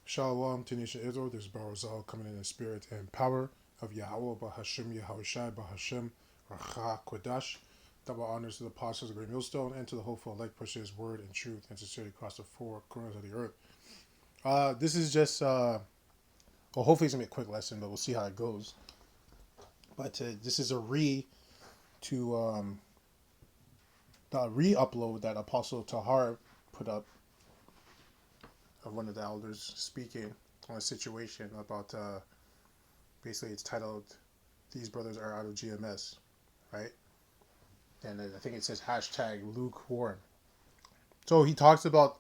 Shalom to Nation Israel. This is Barazal coming in the spirit and power of Yahweh Bahashim Yahushai Bahashim Racha Kodash. Double honors to the apostles of the Great Millstone and to the hopeful elect pushing his word and truth and sincerity across the four corners of the earth. This is just, well, hopefully it's going to be a quick lesson, but we'll see how it goes. But this is a to the re-upload that Apostle Tahar put up of one of the elders speaking on a situation about, basically it's titled, These Brothers Are Out of GMS, right? And I think it says hashtag lukewarm. So he talks about,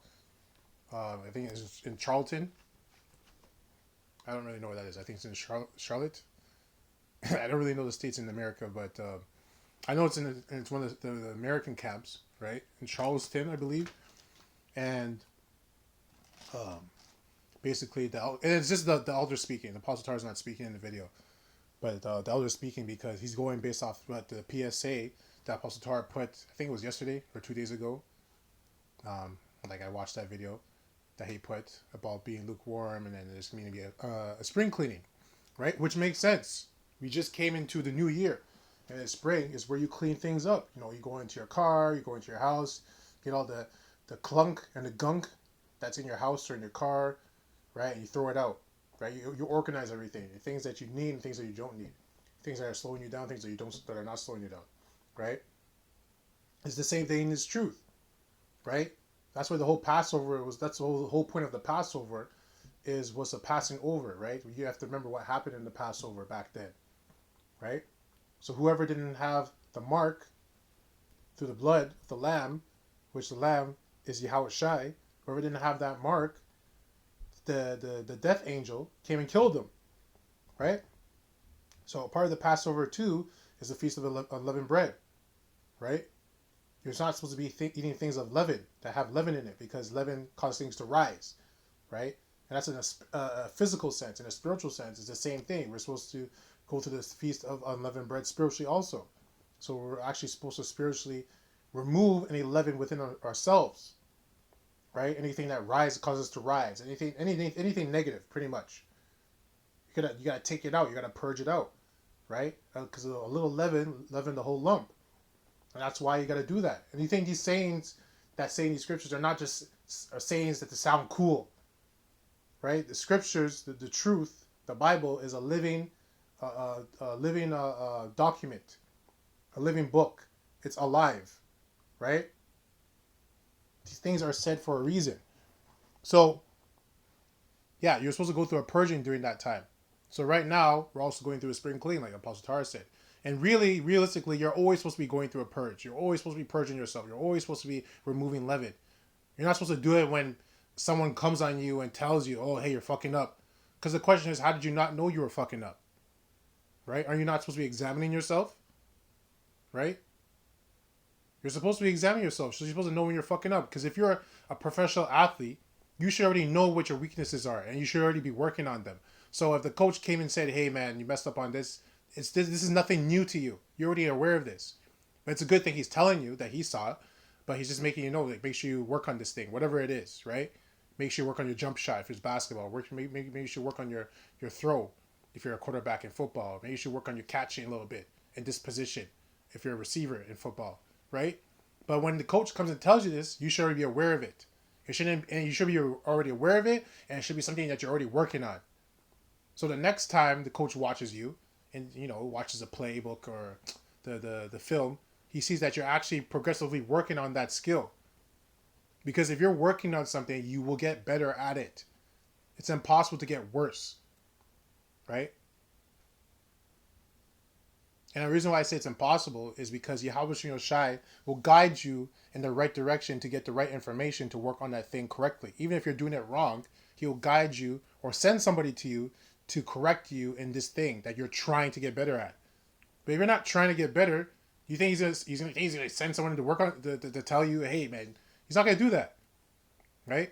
I think it's in Charlton. I don't really know where that is. I think it's in Charlotte. I don't really know the states in America, but I know it's one of the American camps, right? In Charleston, I believe. And basically, and it's just the elder speaking. The Apostle Tar is not speaking in the video, but the elder speaking because he's going based off what the PSA that Apostle Tar put. I think it was yesterday or 2 days ago. Like I watched that video that he put about being lukewarm, and then there's going to be a spring cleaning, right? Which makes sense. We just came into the new year, and the spring is where you clean things up. You know, you go into your car, you go into your house, get all the clunk and the gunk that's in your house or in your car, right? And you throw it out, right? You organize everything, the things that you need and things that you don't need, things that are slowing you down, things that are not slowing you down, right? It's the same thing as truth, right? That's why the whole Passover was. That's the whole point of the Passover, was a passing over, right? You have to remember what happened in the Passover back then, right? So whoever didn't have the mark through the blood of the lamb, which the lamb is Yahweh Shai, whoever didn't have that mark, the death angel came and killed them, right? So part of the Passover too is the feast of unleavened bread, right? You're not supposed to be eating things of leaven that have leaven in it because leaven causes things to rise, right? And that's in a physical sense. In a spiritual sense, it's the same thing. We're supposed to go to this feast of unleavened bread spiritually also. So we're actually supposed to spiritually remove any leaven within ourselves, right? Anything that causes us to rise. Anything negative, pretty much. You gotta take it out. You gotta purge it out, right? Because a little leaven the whole lump. And that's why you got to do that. And you think these sayings that say in these scriptures are not just sayings that sound cool, right? The scriptures, the truth, the Bible is a living document, a living book. It's alive, right? These things are said for a reason. So, yeah, you're supposed to go through a purging during that time. So right now, we're also going through a spring clean, like Apostle Tara said. And really, realistically, you're always supposed to be going through a purge. You're always supposed to be purging yourself. You're always supposed to be removing leaven. You're not supposed to do it when someone comes on you and tells you, oh, hey, you're fucking up. Because the question is, how did you not know you were fucking up? Right? Are you not supposed to be examining yourself? Right? You're supposed to be examining yourself. So you're supposed to know when you're fucking up. Because if you're a professional athlete, you should already know what your weaknesses are. And you should already be working on them. So if the coach came and said, hey, man, you messed up on this, this is nothing new to you. You're already aware of this. But it's a good thing he's telling you that he saw it, but he's just making you know, like, make sure you work on this thing, whatever it is, right? Make sure you work on your jump shot if it's basketball. Maybe you should work on your throw if you're a quarterback in football. Maybe you should work on your catching a little bit in this position if you're a receiver in football, right? But when the coach comes and tells you this, you should already be aware of it. You should be already aware of it, and it should be something that you're already working on. So the next time the coach watches you, and watches a playbook or the film, he sees that you're actually progressively working on that skill. Because if you're working on something, you will get better at it. It's impossible to get worse, right? And the reason why I say it's impossible is because Yahweh Shai will guide you in the right direction to get the right information to work on that thing correctly. Even if you're doing it wrong, he'll guide you or send somebody to you to correct you in this thing that you're trying to get better at. But if you're not trying to get better, you think he's gonna send someone to work on to tell you, hey man, he's not gonna do that, right?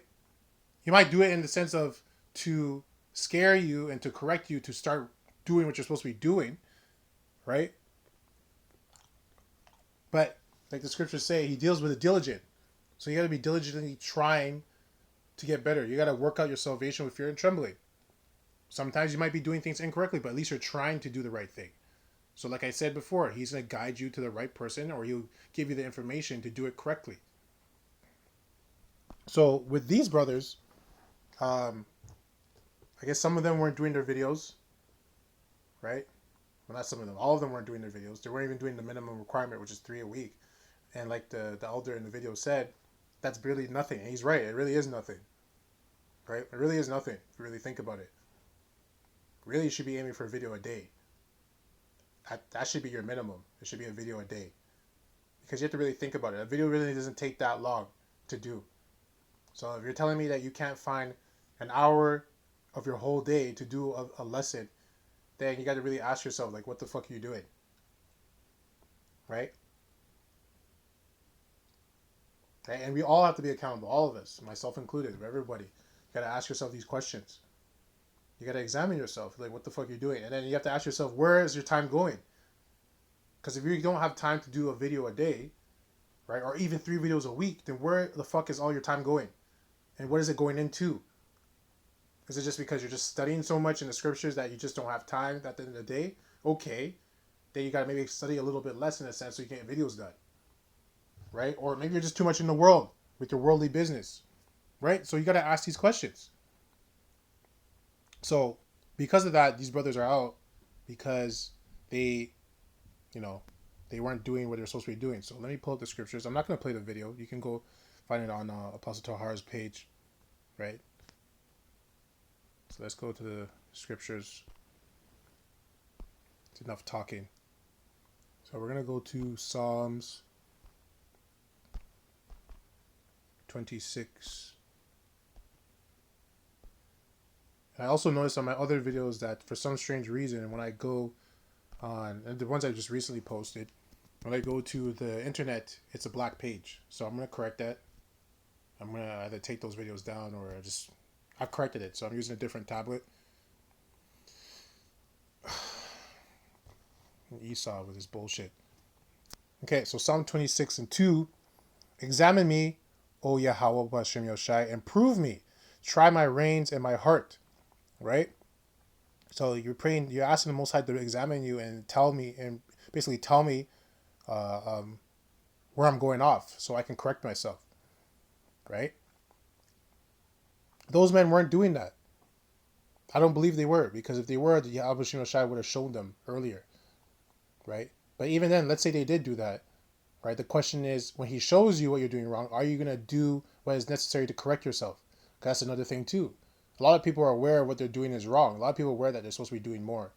He might do it in the sense of to scare you and to correct you to start doing what you're supposed to be doing, right? But like the scriptures say, he deals with the diligent, so you got to be diligently trying to get better. You got to work out your salvation with fear and trembling. Sometimes you might be doing things incorrectly, but at least you're trying to do the right thing. So like I said before, he's going to guide you to the right person, or he'll give you the information to do it correctly. So with these brothers, I guess some of them weren't doing their videos, right? Well, not some of them. All of them weren't doing their videos. They weren't even doing the minimum requirement, which is 3 a week. And like the elder in the video said, that's barely nothing. And he's right. It really is nothing. Right? It really is nothing if you really think about it. Really, you should be aiming for a video a day. That should be your minimum. It should be a video a day. Because you have to really think about it. A video really doesn't take that long to do. So if you're telling me that you can't find an hour of your whole day to do a lesson, then you got to really ask yourself, like, what the fuck are you doing? Right? And we all have to be accountable, all of us, myself included, everybody. You got to ask yourself these questions. You got to examine yourself, like, what the fuck are you doing? And then you have to ask yourself, where is your time going? Because if you don't have time to do a video a day, right, or even 3 videos a week, then where the fuck is all your time going? And what is it going into? Is it just because you're just studying so much in the scriptures that you just don't have time at the end of the day? Okay. Then you got to maybe study a little bit less in a sense so you can get videos done. Right? Or maybe you're just too much in the world with your worldly business. Right? So you got to ask these questions. So because of that, these brothers are out because they, they weren't doing what they're supposed to be doing. So let me pull up the scriptures. I'm not going to play the video. You can go find it on Apostle Tahara's page. Right? So let's go to the scriptures. It's enough talking. So we're going to go to Psalms 26. And I also noticed on my other videos that for some strange reason, when I go on, and the ones I just recently posted, when I go to the internet, it's a black page. So I'm going to correct that. I'm going to either take those videos down or I've corrected it. So I'm using a different tablet. Esau with his bullshit. Okay, so Psalm 26 and 2. Examine me, O Yahweh Bashem Yoshai, and prove me. Try my reins and my heart. Right? So you're praying, you're asking the Most High to examine you and basically tell me where I'm going off so I can correct myself. Right? Those men weren't doing that. I don't believe they were, because if they were, the Yahweh Bashem Yoshai would have shown them earlier. Right? But even then, let's say they did do that. Right? The question is, when he shows you what you're doing wrong, are you going to do what is necessary to correct yourself? That's another thing too. A lot of people are aware of what they're doing is wrong. A lot of people are aware that they're supposed to be doing more.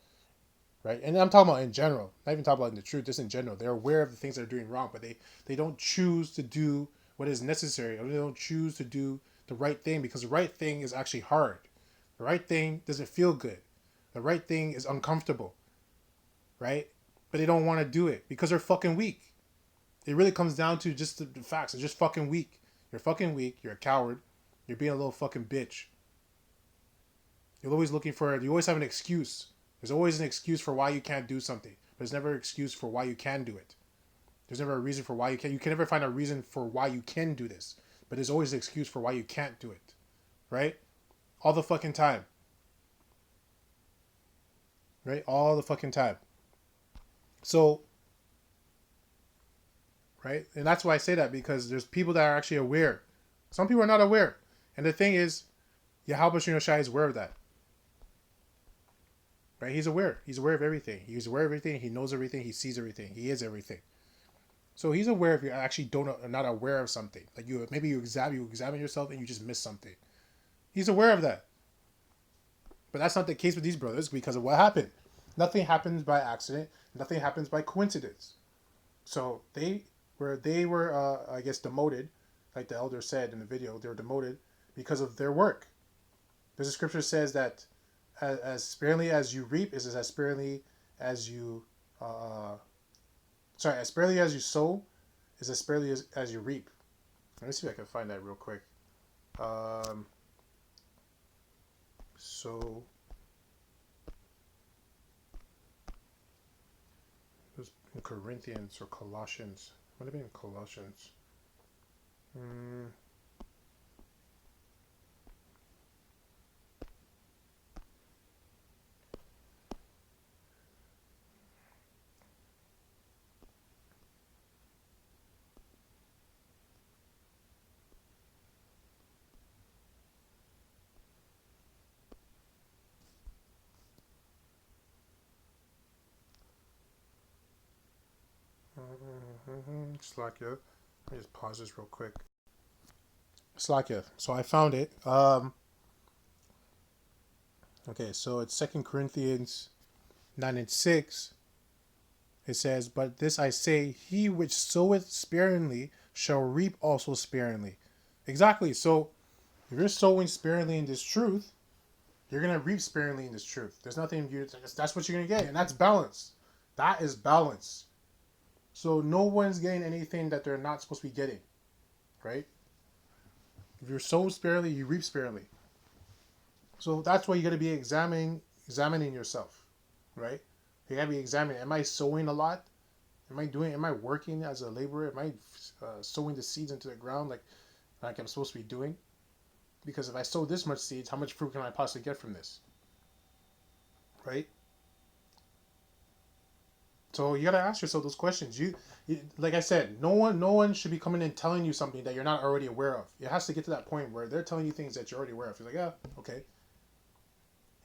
Right? And I'm talking about in general. Not even talking about in the truth, just in general. They're aware of the things they're doing wrong, but they don't choose to do what is necessary, or they don't choose to do the right thing, because the right thing is actually hard. The right thing doesn't feel good. The right thing is uncomfortable. Right? But they don't want to do it because they're fucking weak. It really comes down to just the facts. They're just fucking weak. You're fucking weak. You're a coward. You're being a little fucking bitch. You always have an excuse. There's always an excuse for why you can't do something. There's never an excuse for why you can do it. There's never a reason for why you can. You can never find a reason for why you can do this. But there's always an excuse for why you can't do it. Right? All the fucking time. Right? All the fucking time. So, right? And that's why I say that, because there's people that are actually aware. Some people are not aware. And the thing is, Yahweh Shai is aware of that. Right? He's aware. He's aware of everything. He's aware of everything. He knows everything. He sees everything. He is everything. So he's aware if you actually are not aware of something. Like maybe you examine yourself and you just miss something. He's aware of that. But that's not the case with these brothers because of what happened. Nothing happens by accident. Nothing happens by coincidence. So they were I guess demoted, like the elder said in the video. They were demoted because of their work. There's a scripture that says that as sparingly as you reap is as sparingly as you as sparingly as you sow is as sparingly as you reap. Let me see if I can find that real quick. So it was in Corinthians or Colossians. Might have been in Colossians. Slovakia. Let me just pause this real quick. Slovakia. So I found it. Okay, so it's 2 Corinthians 9:6. It says, "But this I say, he which soweth sparingly shall reap also sparingly." Exactly. So if you're sowing sparingly in this truth, you're gonna reap sparingly in this truth. There's nothing you. That's what you're gonna get, and that's balance. That is balance. So no one's getting anything that they're not supposed to be getting, right? If you're sowing sparingly, you reap sparingly. So that's why you got to be examining yourself, right? You got to be examining. Am I sowing a lot? Am I working as a laborer? Am I sowing the seeds into the ground like I'm supposed to be doing? Because if I sow this much seeds, how much fruit can I possibly get from this, right? So you got to ask yourself those questions. You, like I said, no one should be coming in telling you something that you're not already aware of. It has to get to that point where they're telling you things that you're already aware of. You're like, yeah, okay.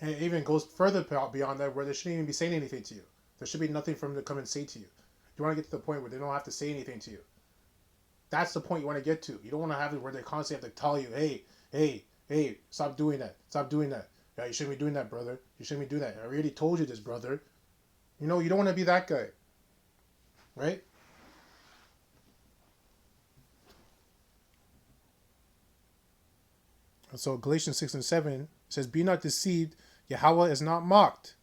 And it even goes further beyond that, where they shouldn't even be saying anything to you. There should be nothing for them to come and say to you. You want to get to the point where they don't have to say anything to you. That's the point you want to get to. You don't want to have it where they constantly have to tell you, hey, stop doing that. Stop doing that. Yeah, you shouldn't be doing that, brother. You shouldn't be doing that. I already told you this, brother. You know, you don't want to be that guy. Right? So Galatians 6:7 says, "Be not deceived, Yahweh is not mocked.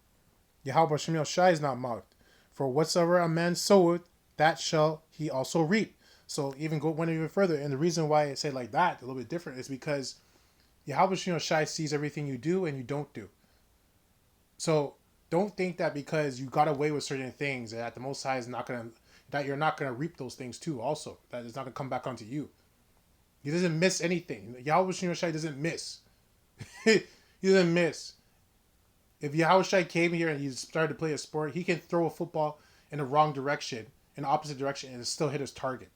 Yahweh Shem Shai is not mocked. For whatsoever a man soweth, that shall he also reap." So went even further. And the reason why I say like that, a little bit different, is because Yahweh Shem Shai sees everything you do and you don't do. So don't think that because you got away with certain things that the Most High is not gonna, that you're not gonna reap those things too. Also, that it's not gonna come back onto you. He doesn't miss anything. Yahweh Shem Shai doesn't miss. He doesn't miss. If Yahweh Shai came here and he started to play a sport, he can throw a football in the wrong direction, in the opposite direction, and still hit his target.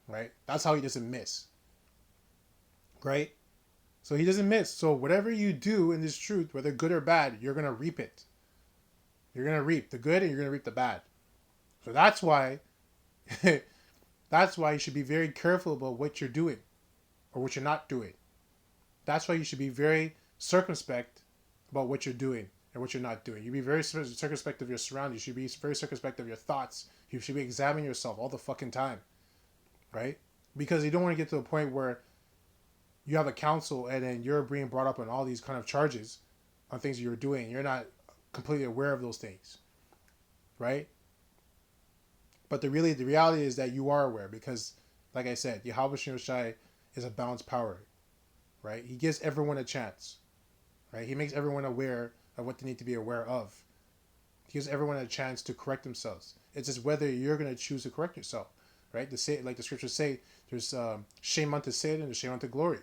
Right? That's how he doesn't miss. Right? So he doesn't miss. So whatever you do in this truth, whether good or bad, you're going to reap it. You're going to reap the good and you're going to reap the bad. So that's why you should be very careful about what you're doing or what you're not doing. That's why you should be very circumspect about what you're doing and what you're not doing. You be very circumspect of your surroundings. You should be very circumspect of your thoughts. You should be examining yourself all the fucking time, right? Because you don't want to get to a point where you have a counsel and then you're being brought up on all these kind of charges on things you're doing. You're not completely aware of those things, right? But the reality is that you are aware because, like I said, Yahweh Shem Shai is a balanced power, right? He gives everyone a chance. Right? He makes everyone aware of what they need to be aware of. He gives everyone a chance to correct themselves. It's just whether you're going to choose to correct yourself, right? Like the scriptures say, there's shame unto sin and shame unto glory.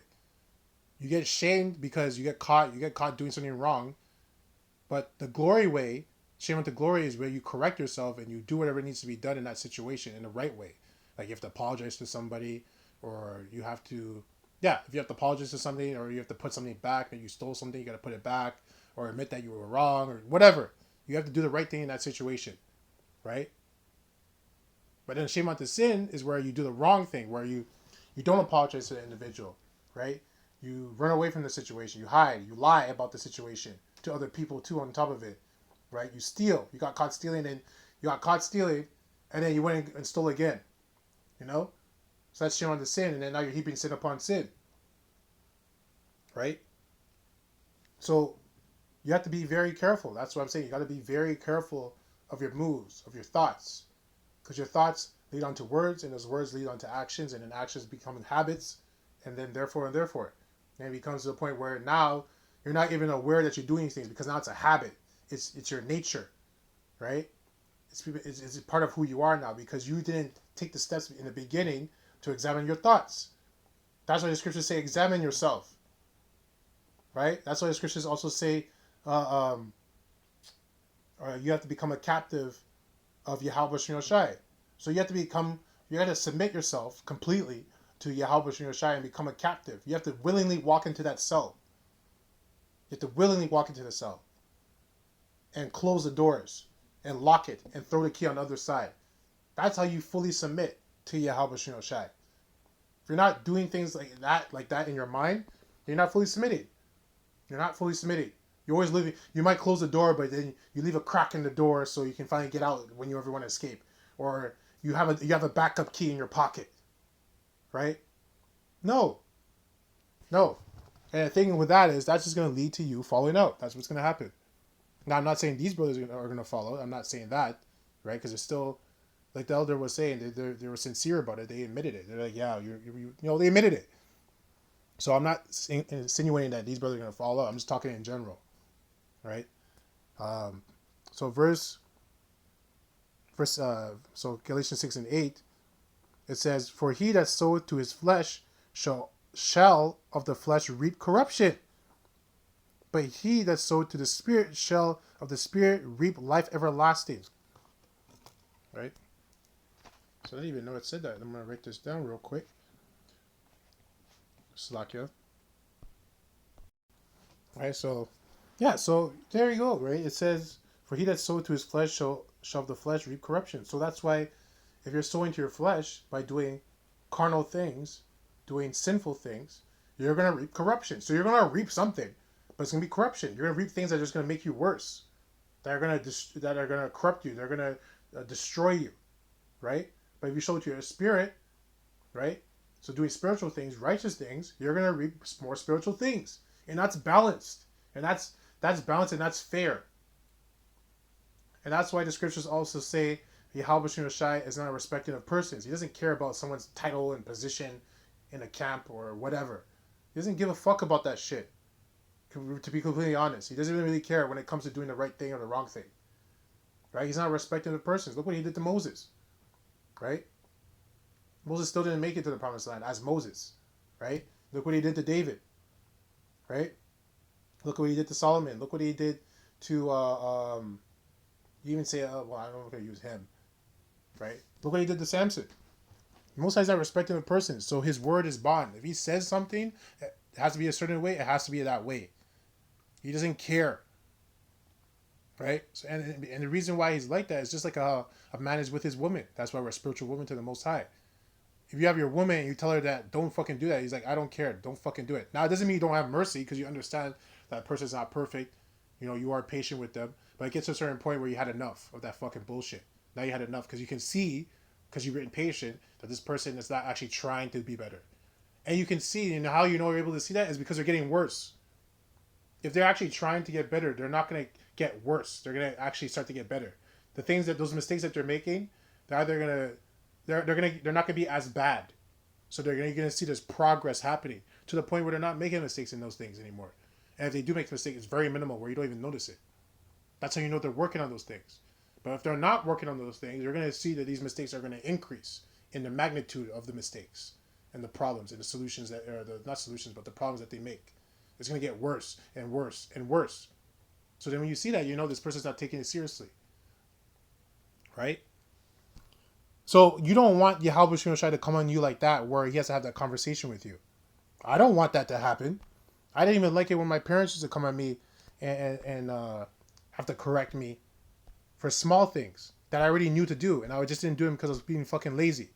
You get shamed because you get caught doing something wrong, but the glory way, shame unto glory, is where you correct yourself and you do whatever needs to be done in that situation in the right way. Like you have to apologize to somebody, or you have to. Yeah, if you have to apologize to something or you have to put something back, and you stole something, you got to put it back or admit that you were wrong or whatever. You have to do the right thing in that situation, right? But then shame unto sin is where you do the wrong thing, where you don't apologize to the individual, right? You run away from the situation, you hide, you lie about the situation to other people too on top of it, right? You steal, you got caught stealing and then you went and stole again, you know? So that's shame unto sin, and then now you're heaping sin upon sin. Right? So you have to be very careful. That's what I'm saying. You got to be very careful of your moves, of your thoughts. Because your thoughts lead on to words, and those words lead on to actions, and then actions become habits, and then therefore. And it becomes to the point where now you're not even aware that you're doing things because now it's a habit. It's your nature. Right? It's part of who you are now because you didn't take the steps in the beginning to examine your thoughts. That's why the scriptures say examine yourself. Right? That's why the scriptures also say you have to become a captive of Yahweh Shem Shai. So you have to submit yourself completely to Yahweh Shem Shai and become a captive. You have to willingly walk into that cell. You have to willingly walk into the cell and close the doors and lock it and throw the key on the other side. That's how you fully submit. to Yahweh Shino Shai. If you're not doing things like that in your mind, you're not fully submitted. You're not fully submitted. You always leave. You might close the door, but then you leave a crack in the door so you can finally get out when you ever want to escape, or you have a backup key in your pocket, right? No, no. And the thing with that is that's just going to lead to you falling out. That's what's going to happen. Now I'm not saying these brothers are going to follow. I'm not saying that, right? Because it's still, like the elder was saying, they were sincere about it. They admitted it. They're like, yeah, they admitted it. So I'm not insinuating that these brothers are going to fall out. I'm just talking in general, right? So so Galatians 6:8, it says, "For he that soweth to his flesh shall of the flesh reap corruption, but he that soweth to the Spirit shall of the Spirit reap life everlasting." Right? So I didn't even know it said that. I'm going to write this down real quick. Slakia. Right, so there you go, right? It says, "For he that soweth to his flesh shall of the flesh reap corruption." So that's why if you're sowing to your flesh by doing carnal things, doing sinful things, you're going to reap corruption. So you're going to reap something, but it's going to be corruption. You're going to reap things that are just going to make you worse, that are going to corrupt you. They're going to destroy you, right? But if you sow to your spirit, right? So doing spiritual things, righteous things, you're going to reap more spiritual things. And that's balanced. And that's balanced and that's fair. And that's why the scriptures also say Yahweh Shai is not a respecter of persons. He doesn't care about someone's title and position in a camp or whatever. He doesn't give a fuck about that shit. To be completely honest, he doesn't really care when it comes to doing the right thing or the wrong thing. Right? He's not a respecter of persons. Look what he did to Moses. Right? Moses still didn't make it to the promised land as Moses. Right? Look what he did to David. Right? Look what he did to Solomon. Look what he did to, you even say, well, I don't know if I use him. Right? Look what he did to Samson. Most High's not respecting of persons, so his word is bond. If he says something, it has to be a certain way, it has to be that way. He doesn't care. Right? So, and the reason why he's like that is just like a man is with his woman. That's why we're a spiritual woman to the Most High. If you have your woman and you tell her that, don't fucking do that, he's like, I don't care. Don't fucking do it. Now, it doesn't mean you don't have mercy because you understand that person's not perfect. You know, you are patient with them. But it gets to a certain point where you had enough of that fucking bullshit. Now you had enough because you can see, because you've written patient, that this person is not actually trying to be better. And you can see, and how you know you're able to see that is because they're getting worse. If they're actually trying to get better, they're not going to get worse. They're going to actually start to get better. Those mistakes that they're making, they're either going to they're not going to be as bad. So you're going to see this progress happening to the point where they're not making mistakes in those things anymore. And if they do make a mistake, it's very minimal where you don't even notice it. That's how you know they're working on those things. But if they're not working on those things, you're going to see that these mistakes are going to increase in the magnitude of the mistakes and the problems and the solutions not solutions, but the problems that they make. It's going to get worse and worse and worse. So then when you see that, you know this person's not taking it seriously. Right? So you don't want Yahweh Shai to come on you like that where he has to have that conversation with you. I don't want that to happen. I didn't even like it when my parents used to come at me and have to correct me for small things that I already knew to do. And I just didn't do them because I was being fucking lazy.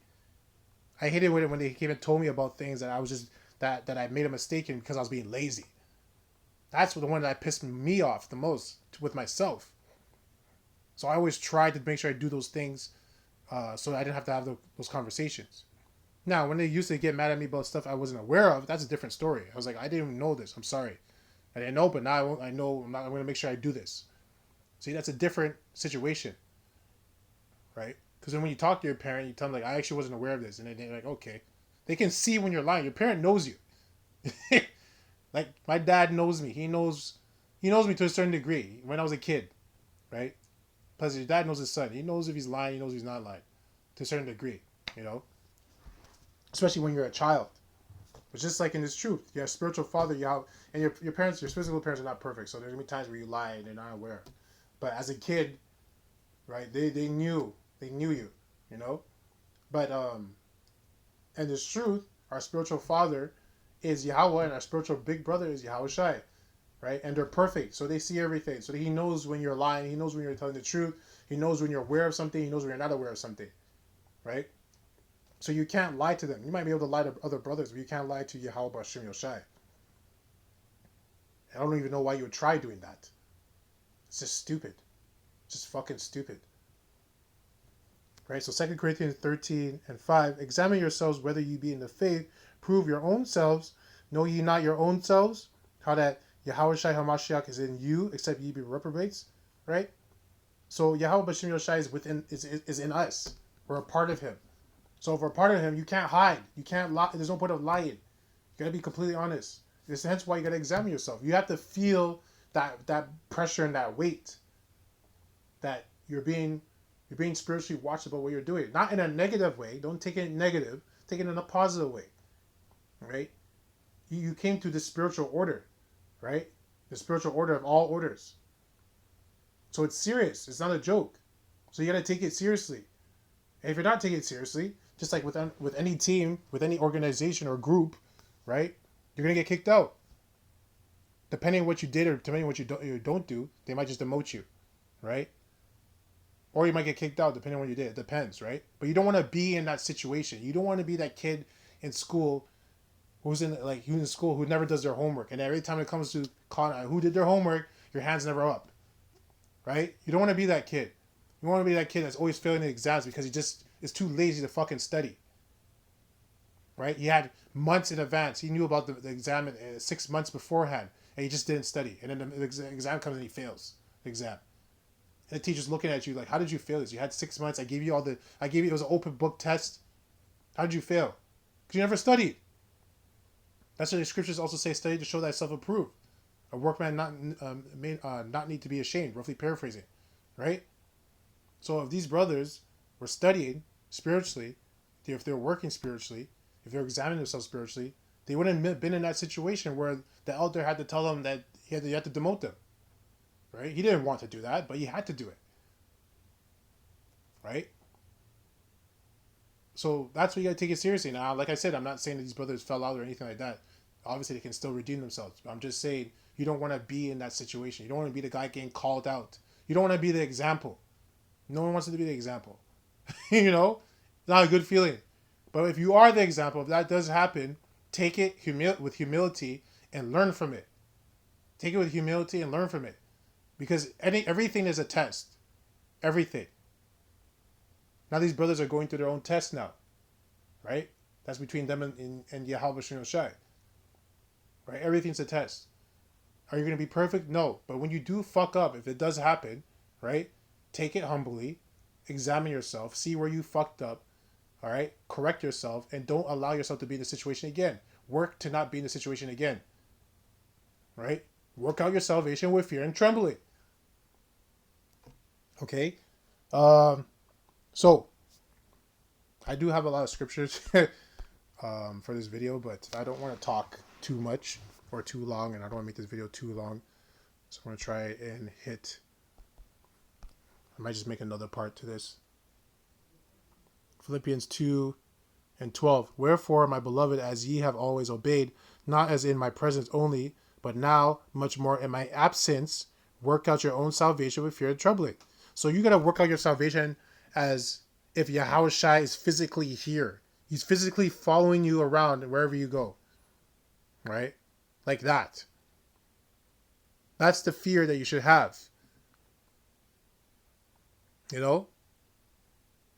I hated when they came and told me about things that I was just, that I made a mistake in because I was being lazy. That's the one that pissed me off the most with myself. So I always tried to make sure I do those things so I didn't have to have those conversations. Now, when they used to get mad at me about stuff I wasn't aware of, that's a different story. I was like, I didn't even know this. I'm sorry. I didn't know, but now I know. I'm going to make sure I do this. See, that's a different situation, right? Because then when you talk to your parent, you tell them, like, I actually wasn't aware of this. And they're like, okay. They can see when you're lying. Your parent knows you. Like, my dad knows me. He knows me to a certain degree when I was a kid, right? Plus, your dad knows his son. He knows if he's lying. He knows if he's not lying to a certain degree, you know? Especially when you're a child. But just like in this truth, you have spiritual father, and your parents, your physical parents are not perfect. So there's going to be times where you lie and they're not aware. But as a kid, right, they knew you, you know? But, and this truth, our spiritual father is Yahweh, and our spiritual big brother is Yahweh Shai, right? And they're perfect, so they see everything. So he knows when you're lying, he knows when you're telling the truth, he knows when you're aware of something, he knows when you're not aware of something, right? So you can't lie to them. You might be able to lie to other brothers, but you can't lie to Yahweh Bashim Yoshai. I don't even know why you would try doing that. It's just stupid. Just fucking stupid. Right? So 2 Corinthians 13 and 5. Examine yourselves whether you be in the faith. Prove your own selves. Know ye not your own selves? How that Yahweh Shai HaMashiach is in you, except ye be reprobates. Right? So Yahweh Bashim Yoshai is in us. We're a part of him. So if we're a part of him, you can't hide. You can't lie. There's no point of lying. You gotta be completely honest. This is hence why you gotta examine yourself. You have to feel that pressure and that weight. That you're being spiritually watched about what you're doing. Not in a negative way. Don't take it negative. Take it in a positive way. Right? You came to this spiritual order. Right? The spiritual order of all orders. So it's serious. It's not a joke. So you got to take it seriously. And if you're not taking it seriously, just like with any team, with any organization or group, right? You're going to get kicked out. Depending on what you did or depending on what you don't do, they might just demote you. Right? Or you might get kicked out depending on what you did. It depends, right? But you don't want to be in that situation. You don't want to be that kid in school who's in school who never does their homework. And every time it comes to who did their homework, your hand's never up. Right? You don't want to be that kid. You want to be that kid that's always failing the exams because he just is too lazy to fucking study. Right? He had months in advance. He knew about the exam 6 months beforehand. And he just didn't study. And then the exam comes and he fails the exam. And the teacher's looking at you like, how did you fail this? You had 6 months. It was an open book test. How did you fail? Because you never studied. That's what the scriptures also say, study to show thyself approved. A workman not need to be ashamed, roughly paraphrasing. Right? So if these brothers were studying spiritually, if they were working spiritually, if they were examining themselves spiritually, they wouldn't have been in that situation where the elder had to tell them that he had to demote them. Right? He didn't want to do that, but he had to do it. Right? So that's why you got to take it seriously. Now, like I said, I'm not saying that these brothers fell out or anything like that. Obviously, they can still redeem themselves. But I'm just saying you don't want to be in that situation. You don't want to be the guy getting called out. You don't want to be the example. No one wants to be the example. You know? It's not a good feeling. But if you are the example, if that does happen, take it with humility and learn from it. Take it with humility and learn from it. Because everything is a test. Everything. Now these brothers are going through their own test now. Right? That's between them and Yahweh Shem Shai. Right? Everything's a test. Are you going to be perfect? No. But when you do fuck up, if it does happen, right? Take it humbly. Examine yourself. See where you fucked up. All right? Correct yourself. And don't allow yourself to be in the situation again. Work to not be in the situation again. Right? Work out your salvation with fear and trembling. Okay? So, I do have a lot of scriptures for this video, but I don't want to talk too much or too long, and I don't want to make this video too long. So I'm going to try and I might just make another part to this. Philippians 2 and 12. Wherefore, my beloved, as ye have always obeyed, not as in my presence only, but now much more in my absence, work out your own salvation with fear and trembling. So you got to work out your salvation as if Yahweh Shai is physically here. He's physically following you around wherever you go. Right? Like that. That's the fear that you should have. You know?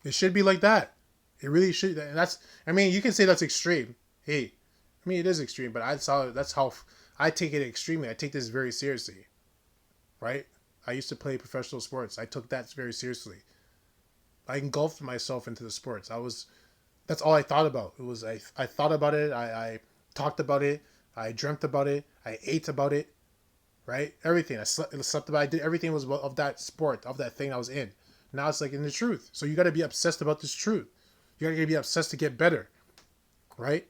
It should be like that. It really should. You can say that's extreme. Hey, it is extreme, but that's how I take it extremely. I take this very seriously. Right? I used to play professional sports. I took that very seriously. I engulfed myself into the sports. That's all I thought about. I thought about it. I talked about it. I dreamt about it. I ate about it. Right? Everything. I slept about it. I did everything was of that sport, of that thing I was in. Now it's like in the truth. So you got to be obsessed about this truth. You got to be obsessed to get better. Right?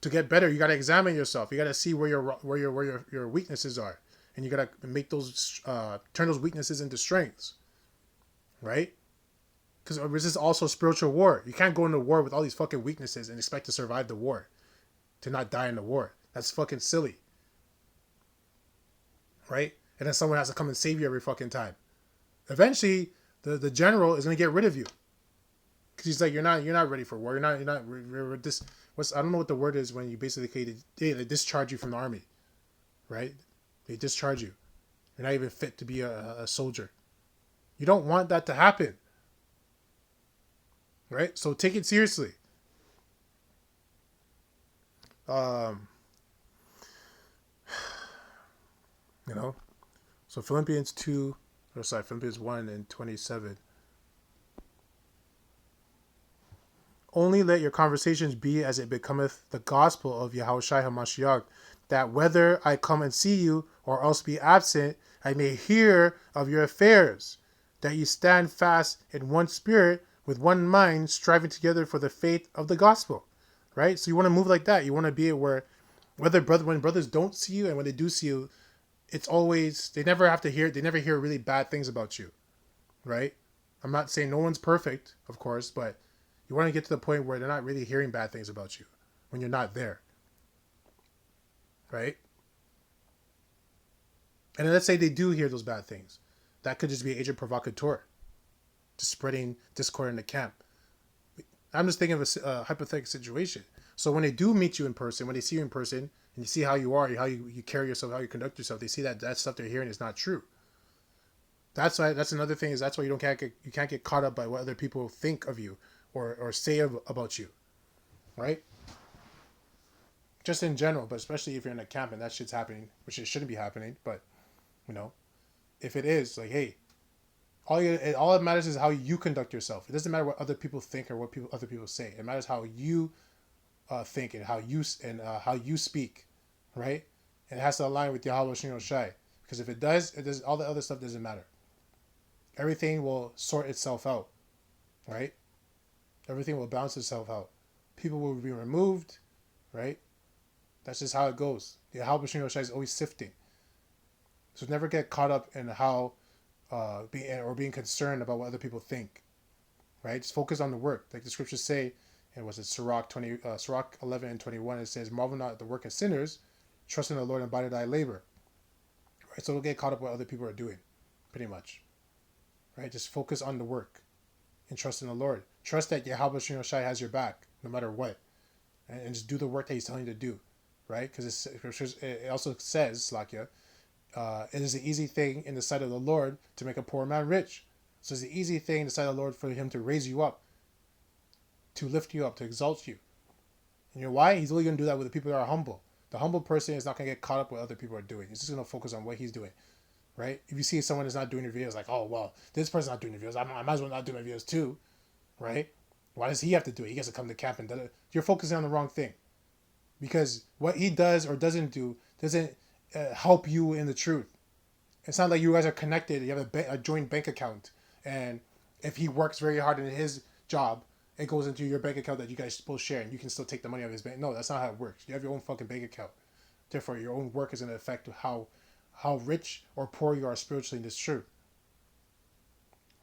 To get better, you got to examine yourself. You got to see where your weaknesses are. And you got to make those, turn those weaknesses into strengths. Right? Because this is also spiritual war. You can't go into war with all these fucking weaknesses and expect to survive the war. To not die in the war. That's fucking silly. Right? And then someone has to come and save you every fucking time. Eventually, the general is going to get rid of you. Because he's like, you're not ready for war. You're this. I don't know what the word is when you basically they discharge you from the army, right? They discharge you. You're not even fit to be a soldier. You don't want that to happen, right? So take it seriously. Um, you know. So Philippians 1:27. Only let your conversations be as it becometh the gospel of Yahushua HaMashiach, that whether I come and see you or else be absent, I may hear of your affairs, that ye stand fast in one spirit, with one mind, striving together for the faith of the gospel. Right? So you want to move like that. You want to be where when brothers don't see you and when they do see you, it's always, they never hear really bad things about you. Right? I'm not saying no one's perfect, of course, but you want to get to the point where they're not really hearing bad things about you when you're not there. Right? And then let's say they do hear those bad things. That could just be agent provocateur, just spreading discord in the camp. I'm just thinking of a hypothetical situation. So when they do meet you in person, when they see you in person, and you see how you are, how you carry yourself, how you conduct yourself, they see that stuff they're hearing is not true. That's another thing, is that's why you can't get caught up by what other people think of you or say about you, right? Just in general, but especially if you're in a camp and that shit's happening, which it shouldn't be happening, but if it is, like, hey, all that matters is how you conduct yourself. It doesn't matter what other people think or what other people say. It matters how you think and how you speak, right? And it has to align with Yahweh Shino Shai. Because if it does, all the other stuff doesn't matter. Everything will sort itself out, right? Everything will balance itself out. People will be removed, right? That's just how it goes. Yahweh Shino Shai is always sifting. So never get caught up in how being concerned about what other people think, right? Just focus on the work, like the scriptures say. And was it Sirach 11:21? It says, "Marvel not at the work of sinners, trust in the Lord and abide in thy labor." Right? So don't get caught up with what other people are doing, pretty much. Right? Just focus on the work and trust in the Lord. Trust that Yahweh Shino Shai has your back, no matter what, and just do the work that He's telling you to do, right? Because it also says, Slakia, it is an easy thing in the sight of the Lord to make a poor man rich. So it's an easy thing in the sight of the Lord for Him to raise you up, to lift you up, to exalt you. And you know why? He's only going to do that with the people that are humble. The humble person is not going to get caught up with what other people are doing. He's just going to focus on what he's doing, right? If you see someone that's not doing your videos, like, oh, well, this person's not doing your videos, I might as well not do my videos too, right? Why does he have to do it? He gets to come to camp and do it. You're focusing on the wrong thing. Because what he does or doesn't do doesn't help you in the truth. It's not like you guys are connected. You have a joint bank account. And if he works very hard in his job, it goes into your bank account that you guys both share, and you can still take the money out of his bank. No, that's not how it works. You have your own fucking bank account. Therefore, your own work is going to affect how rich or poor you are spiritually in this truth.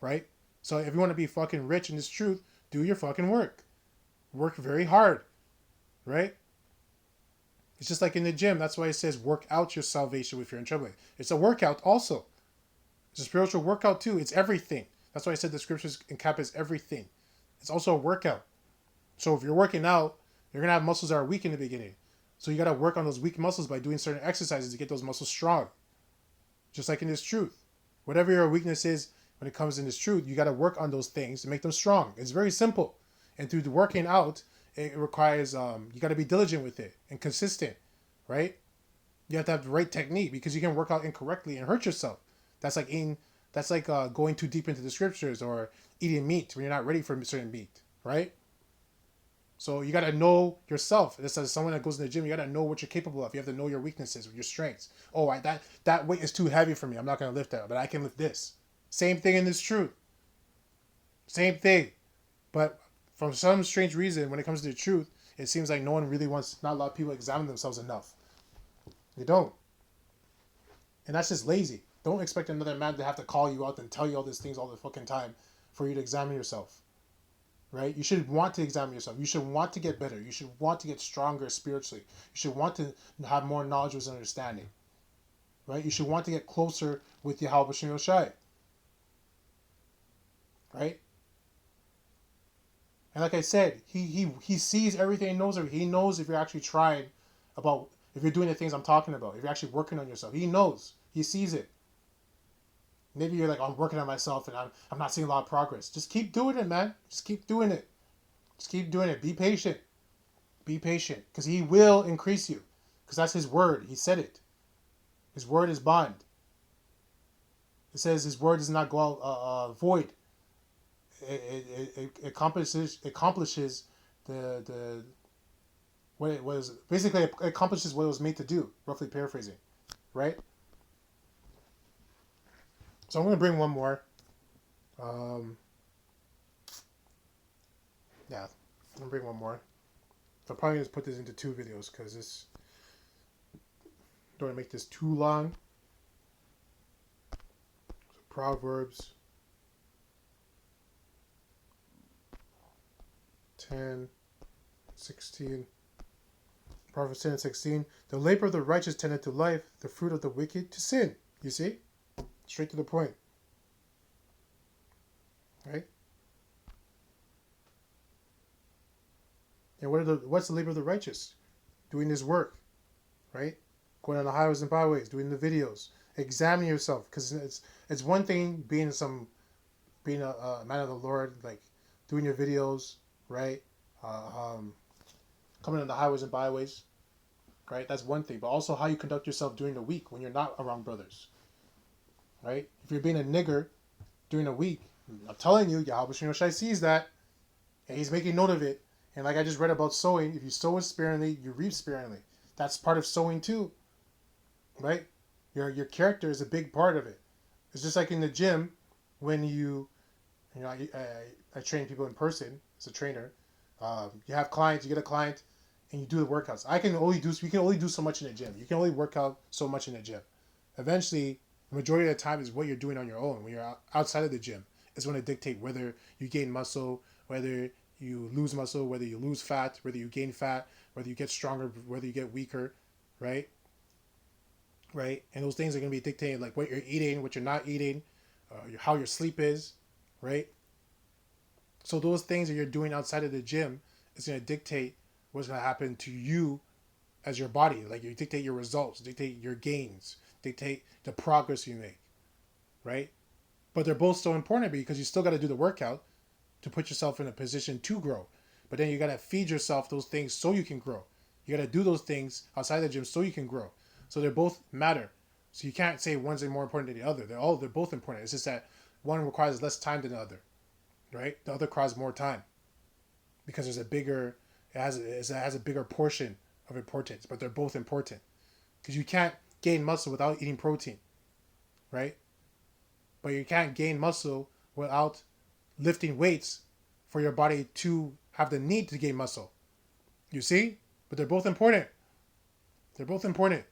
Right? So if you want to be fucking rich in this truth, do your fucking work. Work very hard. Right? It's just like in the gym. That's why it says work out your salvation if you're in trouble. It's a workout also. It's a spiritual workout too. It's everything. That's why I said the scriptures encompass everything. It's also a workout. So if you're working out, you're going to have muscles that are weak in the beginning. So you got to work on those weak muscles by doing certain exercises to get those muscles strong. Just like in this truth. Whatever your weakness is when it comes in this truth, you got to work on those things to make them strong. It's very simple. And through the working out, it requires, you got to be diligent with it and consistent, right? You have to have the right technique, because you can work out incorrectly and hurt yourself. That's like going too deep into the scriptures, or eating meat when you're not ready for certain meat, right? So you got to know yourself. This is someone that goes in the gym. You got to know what you're capable of. You have to know your weaknesses, your strengths. Oh, that weight is too heavy for me. I'm not going to lift that, but I can lift this. Same thing in this truth. Same thing. But for some strange reason, when it comes to the truth, it seems like not a lot of people examine themselves enough. They don't. And that's just lazy. Don't expect another man to have to call you out and tell you all these things all the fucking time for you to examine yourself. Right? You should want to examine yourself. You should want to get better. You should want to get stronger spiritually. You should want to have more knowledge and understanding. Right? You should want to get closer with Yahweh Shai. Right? And like I said, he sees everything, knows everything. He knows if you're actually trying about, if you're doing the things I'm talking about, if you're actually working on yourself. He knows. He sees it. Maybe you're like, I'm working on myself and I'm not seeing a lot of progress. Just keep doing it, man. Just keep doing it. Just keep doing it. Be patient. Be patient. Because he will increase you. Because that's his word. He said it. His word is bond. It says his word does not go out void. It accomplishes the what it was, basically it accomplishes what it was made to do, roughly paraphrasing, right? So I'm going to bring one more. Yeah, I'm going to bring one more. I'm probably going to put this into 2 videos because this don't want to make this too long. So Proverbs 10:16. Proverbs 10:16. The labor of the righteous tendeth to life, the fruit of the wicked to sin. You see? Straight to the point. Right? And what's the labor of the righteous? Doing this work. Right? Going on the highways and byways, doing the videos. Examining yourself. Because it's one thing being a man of the Lord, like doing your videos, right? Coming on the highways and byways, right? That's one thing. But also how you conduct yourself during the week when you're not around brothers, right? If you're being a nigger during the week, I'm telling you, Yahweh Shai sees that, and he's making note of it. And like I just read about sowing, if you sow sparingly, you reap sparingly. That's part of sowing too, right? Your character is a big part of it. It's just like in the gym when I train people in person as a trainer. You have clients, you get a client, and you do the workouts. We can only do so much in the gym. You can only work out so much in the gym. Eventually, the majority of the time is what you're doing on your own. When you're outside of the gym, it's going to dictate whether you gain muscle, whether you lose muscle, whether you lose fat, whether you gain fat, whether you get stronger, whether you get weaker, right? Right? And those things are going to be dictated like what you're eating, what you're not eating, how your sleep is, right? So those things that you're doing outside of the gym is going to dictate what's going to happen to you as your body. Like you dictate your results, dictate your gains, dictate the progress you make, right? But they're both so important because you still got to do the workout to put yourself in a position to grow. But then you got to feed yourself those things so you can grow. You got to do those things outside the gym so you can grow. So they both matter. So you can't say one's more important than the other. They're both important. It's just that one requires less time than the other, right? The other requires more time because it has a bigger portion of importance. But they're both important because you can't gain muscle without eating protein, right? But you can't gain muscle without lifting weights for your body to have the need to gain muscle. You see? But they're both important. They're both important.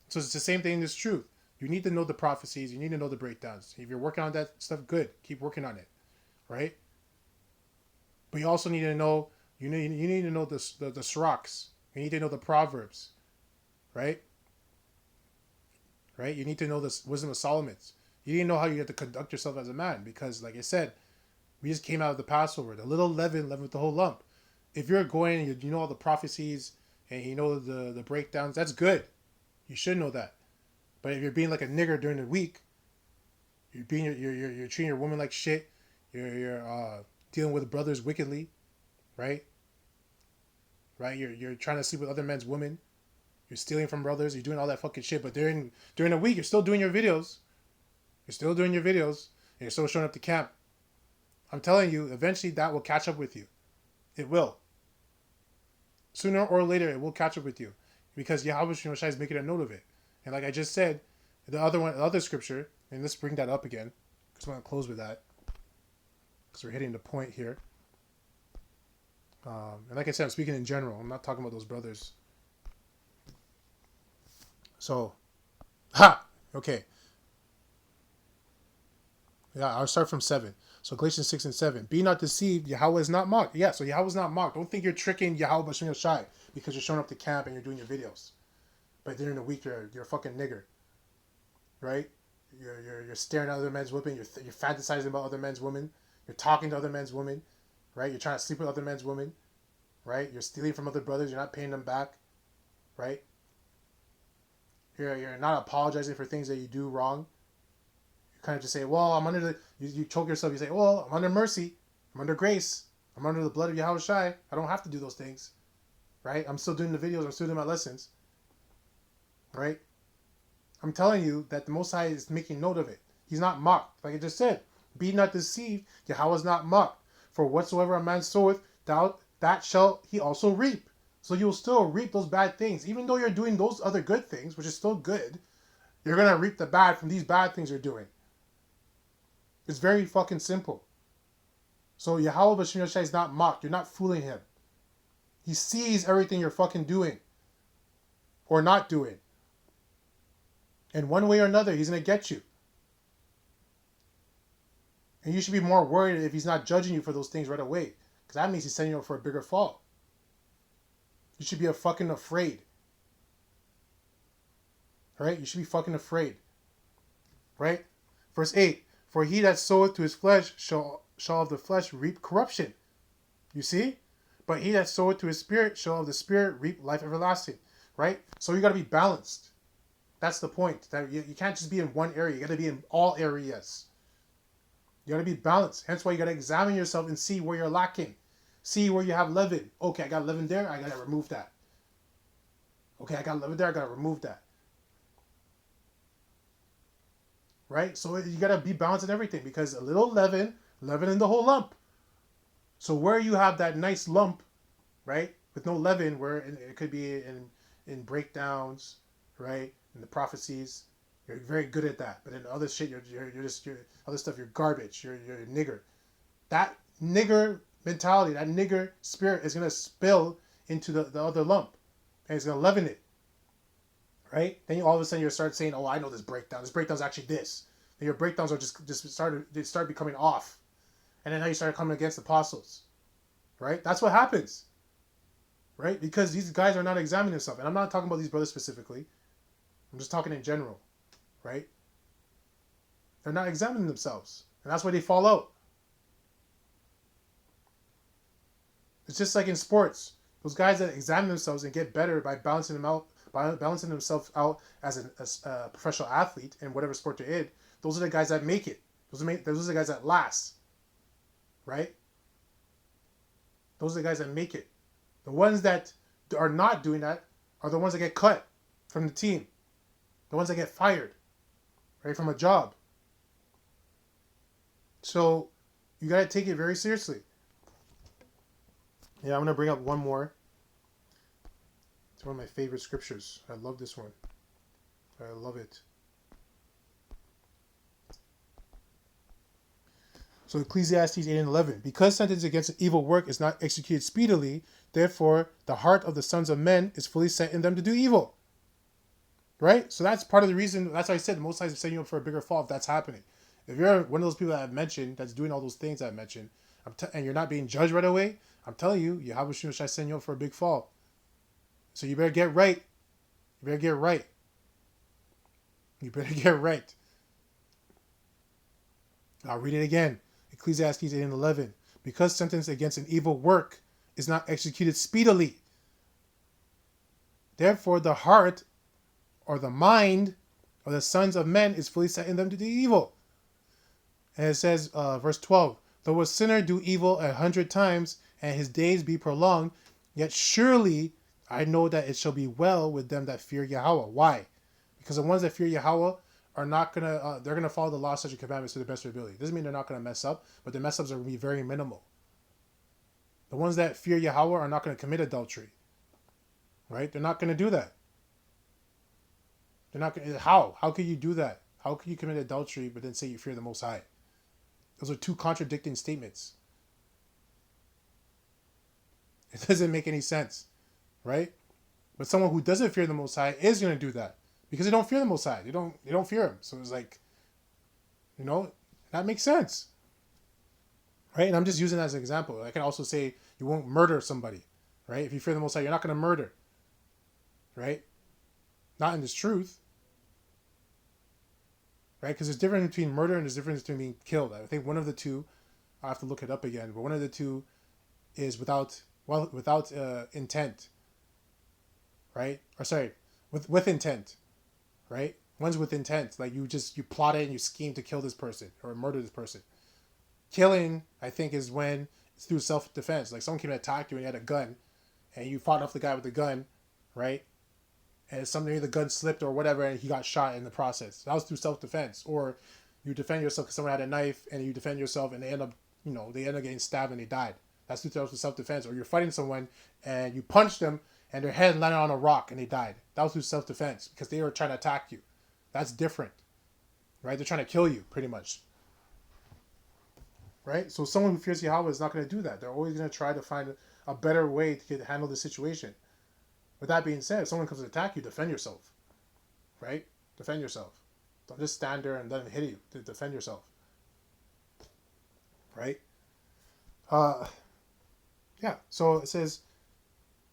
So it's the same thing in this truth. You need to know the prophecies. You need to know the breakdowns. If you're working on that stuff, good. Keep working on it, right? But you also need to know. You need to know the sirachs. You need to know the proverbs, right? Right. You need to know the wisdom of Solomon. You need to know how you have to conduct yourself as a man because, like I said, we just came out of the Passover. The little leaven with the whole lump. If you're going and you know all the prophecies and you know the breakdowns, that's good. You should know that. But if you're being like a nigger during the week, you're treating your woman like shit. You're dealing with brothers wickedly, right? Right. You're trying to sleep with other men's women. You're stealing from brothers. You're doing all that fucking shit. But during the week, you're still doing your videos. You're still doing your videos. And you're still showing up to camp. I'm telling you, eventually that will catch up with you. It will. Sooner or later, it will catch up with you. Because Yahweh Shai is making a note of it. And like I just said, the other scripture, and let's bring that up again. Because I want to close with that. Because we're hitting the point here. And like I said, I'm speaking in general. I'm not talking about those brothers. So, okay. Yeah, I'll start from 7. So Galatians 6 and 7. Be not deceived, Yahweh is not mocked. Yeah, so Yahweh is not mocked. Don't think you're tricking Yahweh Shai because you're showing up to camp and you're doing your videos. But during the week, you're a fucking nigger. Right? You're staring at other men's women. You're fantasizing about other men's women. You're talking to other men's women. right? You're trying to sleep with other men's women, right? You're stealing from other brothers. You're not paying them back, right? You're not apologizing for things that you do wrong. You kind of just say, well, I'm under the... You choke yourself. You say, well, I'm under mercy. I'm under grace. I'm under the blood of Yahweh Shai. I don't have to do those things, right? I'm still doing the videos. I'm still doing my lessons, right? I'm telling you that the Most High is making note of it. He's not mocked. Like I just said, be not deceived. Yahweh is not mocked. For whatsoever a man soweth, that shall he also reap. So you'll still reap those bad things. Even though you're doing those other good things, which is still good, you're going to reap the bad from these bad things you're doing. It's very fucking simple. So Yahweh B'Shem Yahshai is not mocked. You're not fooling him. He sees everything you're fucking doing. Or not doing. And one way or another, he's going to get you. And you should be more worried if he's not judging you for those things right away. Because that means he's setting you up for a bigger fall. You should be fucking afraid. Right? You should be fucking afraid. Right? Verse 8. For he that soweth to his flesh shall of the flesh reap corruption. You see? But he that soweth to his spirit shall of the spirit reap life everlasting. Right? So you got to be balanced. That's the point. That you can't just be in one area. You got to be in all areas. You got to be balanced. Hence why you got to examine yourself and see where you're lacking. See where you have leaven. Okay, I got leaven there. I got to remove that. Okay, I got leaven there. I got to remove that. Right? So you got to be balanced in everything, because a little leaven in the whole lump. So where you have that nice lump, right, with no leaven, where it could be in breakdowns, right, in the prophecies, you're very good at that. But in other shit, you're other stuff, you're garbage. You're a nigger. That nigger mentality, that nigger spirit is gonna spill into the other lump, and it's gonna leaven it. Right? Then all of a sudden you start saying, "Oh, I know this breakdown. This breakdown's actually this." Then your breakdowns are start becoming off, and then now you start coming against the apostles. Right? That's what happens. Right? Because these guys are not examining themselves, and I'm not talking about these brothers specifically. I'm just talking in general. Right? They're not examining themselves, and that's why they fall out. It's just like in sports. Those guys that examine themselves and get better by balancing themselves out as a professional athlete in whatever sport they're in, those are the guys that make it. Those are the guys that last. Right? Those are the guys that make it. The ones that are not doing that are the ones that get cut from the team. The ones that get fired, right, from a job. So you got to take it very seriously. Yeah, I'm going to bring up one more. It's one of my favorite scriptures. I love this one. I love it. So Ecclesiastes 8 and 11. Because sentence against an evil work is not executed speedily, therefore the heart of the sons of men is fully set in them to do evil. Right? So that's part of the reason. That's why I said the Most High is setting you up for a bigger fall if that's happening. If you're one of those people that I've mentioned that's doing all those things I've mentioned, and you're not being judged right away, I'm telling you, Yahweh Shai send you up for a big fall. So you better get right. You better get right. You better get right. I'll read it again. Ecclesiastes 8 and 11. Because sentence against an evil work is not executed speedily, therefore the heart or the mind of the sons of men is fully set in them to do evil. And it says, verse 12, though a sinner do evil 100 times, and his days be prolonged, yet surely I know that it shall be well with them that fear Yahweh. Why? Because the ones that fear Yahweh are not gonna, they're gonna follow the law, statutes, and commandments to the best of their ability. Doesn't mean they're not gonna mess up, but the mess ups are gonna be very minimal. The ones that fear Yahweh are not gonna commit adultery. Right? They're not gonna do that. They're not gonna. How? How could you do that? How could you commit adultery but then say you fear the Most High? Those are two contradicting statements. It doesn't make any sense, right? But someone who doesn't fear the Most High is going to do that because they don't fear the Most High. They don't fear Him. So it's like, that makes sense, right? And I'm just using that as an example. I can also say you won't murder somebody, right? If you fear the Most High, you're not going to murder, right? Not in this truth, right? Because there's a difference between murder and there's a difference between being killed. I think one of the two, I have to look it up again, but one of the two is without intent, right? Or sorry, with intent, right? One's with intent, like you plotted and you scheme to kill this person or murder this person. Killing, I think, is when it's through self defense. Like someone came and attacked you and you had a gun, and you fought off the guy with the gun, right? And something, the gun slipped or whatever, and he got shot in the process. That was through self defense. Or you defend yourself because someone had a knife, and you defend yourself, and they end up getting stabbed and they died. That's through self defense. Or you're fighting someone and you punched them, and their head landed on a rock and they died. That was through self defense because they were trying to attack you. That's different, right? They're trying to kill you, pretty much. Right? So someone who fears Yahweh is not going to do that. They're always going to try to find a better way to handle the situation. With that being said, if someone comes to attack you, defend yourself. Right? Defend yourself. Don't just stand there and let them hit you. Defend yourself. Right? Yeah. So it says,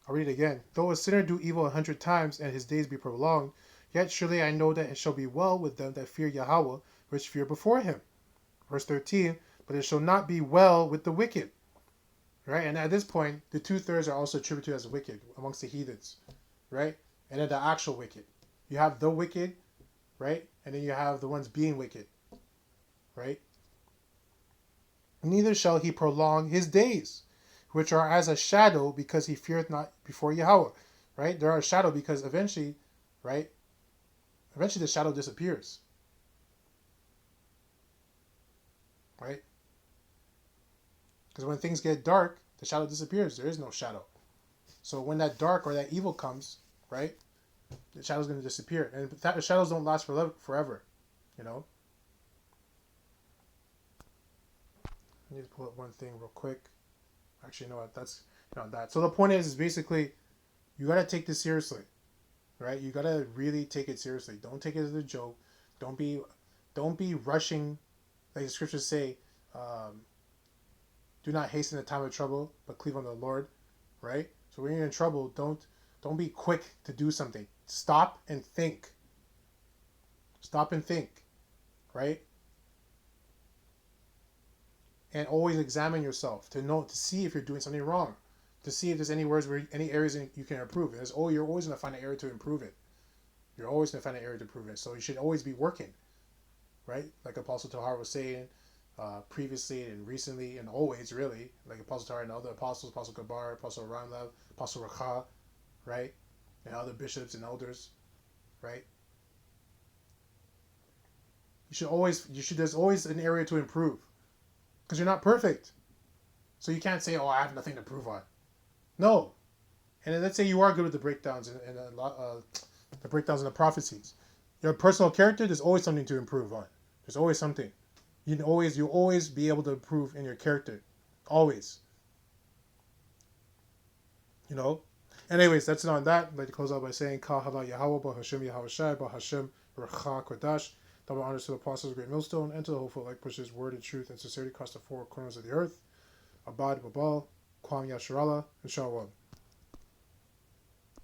I'll read it again. Though a sinner do evil 100 times and his days be prolonged, yet surely I know that it shall be well with them that fear Yahweh, which fear before him. Verse 13, but it shall not be well with the wicked. Right? And at this point, the 2/3 are also attributed as wicked amongst the heathens. Right? And then the actual wicked. You have the wicked, right? And then you have the ones being wicked. Right? Neither shall he prolong his days, which are as a shadow, because he feareth not before Yahweh. Right? They are a shadow because eventually, right? Eventually the shadow disappears. Right? Because when things get dark, the shadow disappears. There is no shadow. So when that dark or that evil comes, right, the shadow's going to disappear. And the shadows don't last forever, you know. I need to pull up one thing real quick. Actually, you know what? That's not that. So the point is basically, you got to take this seriously, right? You got to really take it seriously. Don't take it as a joke. Don't be rushing, like the scriptures say. Do not hasten the time of trouble, but cleave on the Lord, right? So when you're in trouble, don't be quick to do something. Stop and think. Stop and think, right? And always examine yourself to see if you're doing something wrong, to see if there's any areas you can improve. You're always going to find an area to improve it. You're always going to find an area to improve it. So you should always be working, right? Like Apostle Tahar was saying. Previously and recently and always, really, like Apostle Tahar and other apostles, Apostle Gabar, Apostle Ramlev, Apostle Rakha, right, and other bishops and elders, right. There's always an area to improve, because you're not perfect, so you can't say, oh, I have nothing to improve on. No, and then let's say you are good with the breakdowns and the breakdowns and the prophecies. Your personal character, there's always something to improve on. There's always something. You'll always be able to improve in your character. Always. You know? Anyways, that's it on that. I'd like to close out by saying, Ka Hala Yahweh, Ba Hashem Yahweh Shai, Ba Hashem Recha Kodash. Double honors to the apostles of the great millstone, and to the hopeful like pushes word and truth and sincerity across the four corners of the earth. Abad Babal, Kwam Yasharala, and Shalom.